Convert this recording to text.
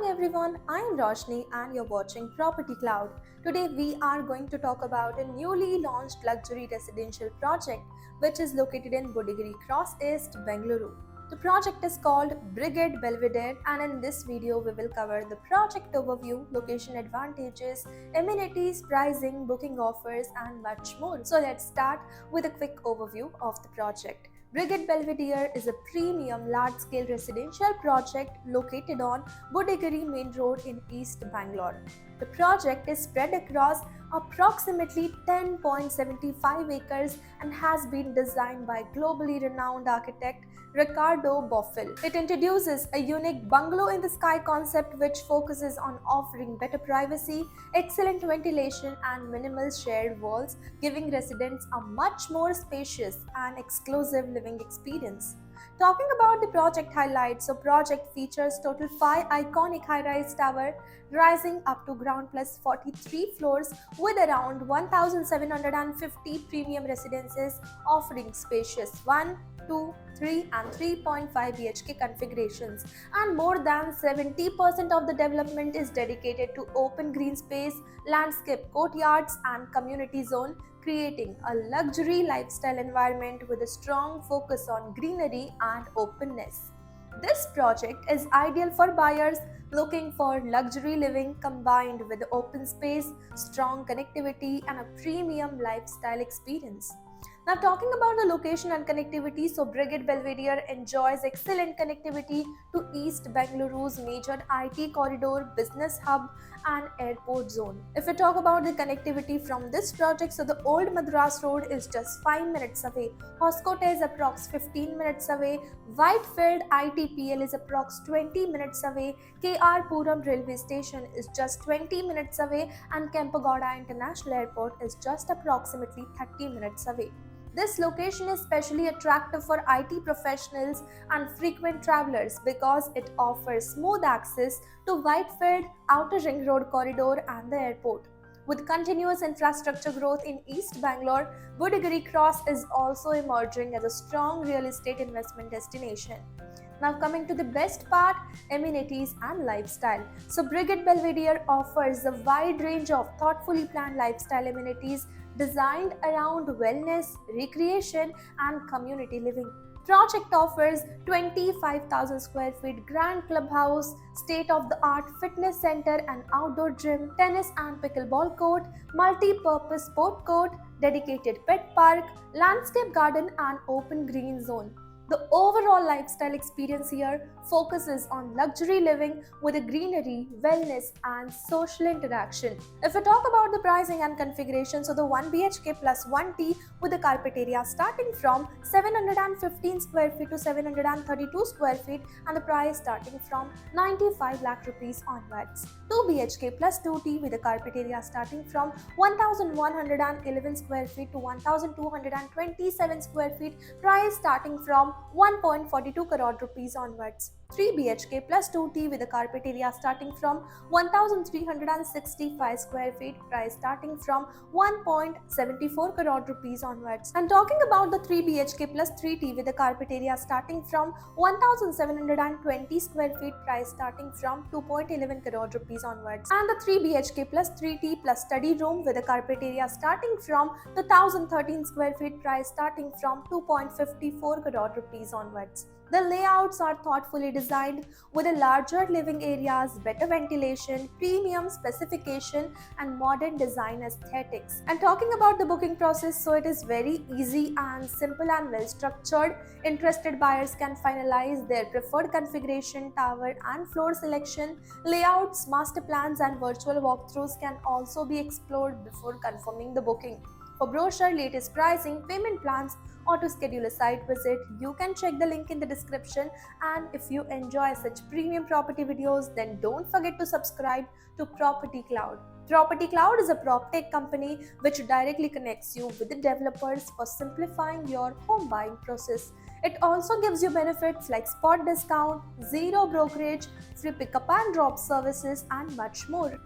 morning everyone, I am Roshni and you're watching Property Cloud. Today we are going to talk about a newly launched luxury residential project which is located in Budigiri Cross East, Bengaluru. The project is called Brigade Belvedere, and in this video we will cover the project overview, location advantages, amenities, pricing, booking offers and much more. So let's start with a quick overview of the project. Brigade Belvedere is a premium large-scale residential project located on Budigiri Main Road in East Bangalore. The project is spread across approximately 10.75 acres and has been designed by globally renowned architect Ricardo Bofill. It introduces a unique bungalow in the sky concept which focuses on offering better privacy, excellent ventilation and minimal shared walls, giving residents a much more spacious and exclusive living experience. Talking about the project highlights, so project features total 5 iconic high-rise tower rising up to ground plus 43 floors with around 1,750 premium residences offering spacious 1, 2, 3 and 3.5 BHK configurations, and more than 70% of the development is dedicated to open green space, landscape courtyards and community zone, creating a luxury lifestyle environment with a strong focus on greenery and openness. This project is ideal for buyers looking for luxury living combined with open space, strong connectivity and a premium lifestyle experience. Now talking about the location and connectivity, so Brigade Belvedere enjoys excellent connectivity to East Bengaluru's major IT corridor, business hub and airport zone. If we talk about the connectivity from this project, so the Old Madras Road is just 5 minutes away, Hoskote is approx 15 minutes away, Whitefield ITPL is approx 20 minutes away, KR Puram railway station is just 20 minutes away and Kempegowda International Airport is just approximately 30 minutes away. This location is especially attractive for IT professionals and frequent travelers because it offers smooth access to Whitefield, Outer Ring Road corridor and the airport. With continuous infrastructure growth in East Bangalore, Budigiri Cross is also emerging as a strong real estate investment destination. Now coming to the best part, amenities and lifestyle. So Brigade Belvedere offers a wide range of thoughtfully planned lifestyle amenities designed around wellness, recreation and community living. Project offers 25,000 square feet grand clubhouse, state-of-the-art fitness center and outdoor gym, tennis and pickleball court, multi-purpose sport court, dedicated pet park, landscape garden and open green zone. The overall lifestyle experience here focuses on luxury living with a greenery, wellness and social interaction. If we talk about the pricing and configuration, so the 1 BHK plus 1T with the carpet area starting from 715 square feet to 732 square feet and the price starting from 95 lakh rupees onwards. 2 BHK plus 2T with the carpet area starting from 1111 square feet to 1227 square feet, price starting from 1.42 crore rupees onwards. 3 BHK plus 2T with a carpet area starting from 1365 square feet, price starting from 1.74 crore rupees onwards. And talking about the 3 BHK plus 3T with a carpet area starting from 1720 square feet, price starting from 2.11 crore rupees onwards. And the 3 BHK plus 3T plus study room with a carpet area starting from 1013 square feet, price starting from 2.54 crore rupees onwards. The layouts are thoughtfully designed with a larger living areas, better ventilation, premium specification and modern design aesthetics. And talking about the booking process, so it is very easy and simple and well structured. Interested buyers can finalize their preferred configuration, tower and floor selection. Layouts, master plans and virtual walkthroughs can also be explored before confirming the booking. For brochure, latest pricing, payment plans or to schedule a site visit, you can check the link in the description. And if you enjoy such premium property videos, then don't forget to subscribe to Property Cloud. Property Cloud is a PropTech company which directly connects you with the developers for simplifying your home buying process. It also gives you benefits like spot discount, zero brokerage, free pickup and drop services and much more.